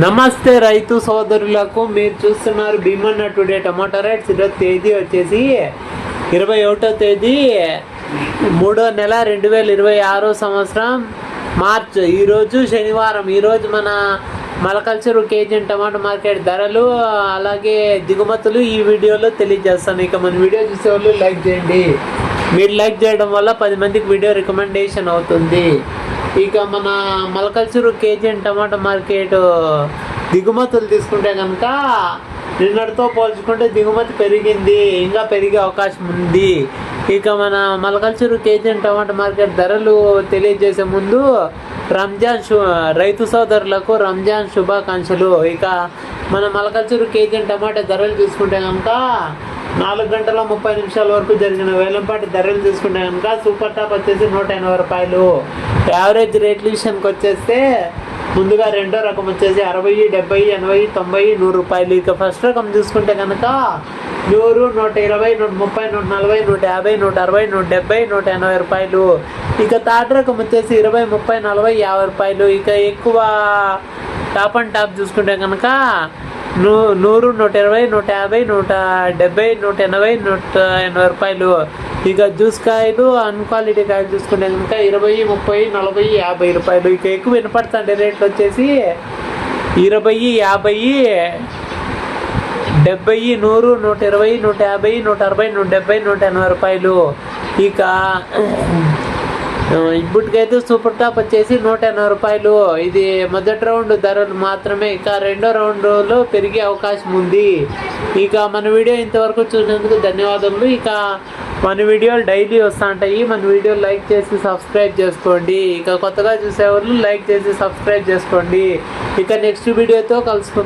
నమస్తే రైతు సోదరులకు, మీరు చూస్తున్నారు భీమన్న టుడే టమాటా రేట్స్. ఈరోజు తేదీ వచ్చేసి 21వ తేదీ 3వ నెల 2026 సంవత్సరం మార్చ్. ఈరోజు శనివారం. ఈరోజు మన మలకల్చరు కేజీ టమాటా మార్కెట్ ధరలు అలాగే దిగుమతులు ఈ వీడియోలో తెలియజేస్తాను. ఇక మన వీడియో చూసే వాళ్ళు లైక్ చేయండి. మీరు లైక్ చేయడం వల్ల 10 మందికి వీడియో రికమెండేషన్ అవుతుంది. ఇక మన మలకల్చరు కేజీ టమాటా మార్కెట్ దిగుమతులు తీసుకుంటే కనుక నిన్నటితో పోల్చుకుంటే దిగుమతి పెరిగింది, ఇంకా పెరిగే అవకాశం ఉంది. ఇక మన మలకల్చరు కేజీ టమాటా మార్కెట్ ధరలు తెలియజేసే ముందు రైతు సోదరులకు రంజాన్ శుభాకాంక్షలు. ఇక మన మలకల్చరు కేజీ టమాటా ధరలు తీసుకుంటే కనుక 4 గంటల 30 నిమిషాల వరకు జరిగిన వేలంపాటి ధరలు తీసుకుంటే కనుక సూపర్ టాప్ వచ్చేసి 180 రూపాయలు. యావరేజ్ రేట్ల విషయానికి వచ్చేస్తే ముందుగా రెండో రకం వచ్చేసి 60, 70, 80, 90, 100 రూపాయలు. ఇక ఫస్ట్ రకం చూసుకుంటే కనుక 100, 120, 130, 140, 150, 160, 170, 180 రూపాయలు. ఇక థర్డ్ రకం వచ్చేసి 20, 30, 40, 50 రూపాయలు. ఇక ఎక్కువ టాప్ అండ్ టాప్ చూసుకుంటే కనుక 100, 120, 150, 170, 180, 180 రూపాయలు. ఇక జ్యూస్ కాయలు అన్క్వాలిటీ కాయలు చూసుకుంటే కనుక 20, 30, 40, 50 రూపాయలు. ఇక ఎక్కువ వినపడుతుంది రేట్లు వచ్చేసి 20, 50, 70, 100, 120, 150, 160, 170, 180 రూపాయలు. ఇక ఇప్పటికైతే సూపర్ టాప్ వచ్చేసి 180 రూపాయలు. ఇది మొదటి రౌండ్ ధరలు మాత్రమే. ఇక రెండో రౌండ్లో పెరిగే అవకాశం ఉంది. ఇక మన వీడియో ఇంతవరకు చూసినందుకు ధన్యవాదములు. ఇక మన వీడియోలు డైలీ వస్తూ ఉంటాయి. మన వీడియో లైక్ చేసి సబ్స్క్రైబ్ చేసుకోండి. ఇక కొత్తగా చూసేవాళ్ళు లైక్ చేసి సబ్స్క్రైబ్ చేసుకోండి. ఇక నెక్స్ట్ వీడియోతో కలుసుకుందాం.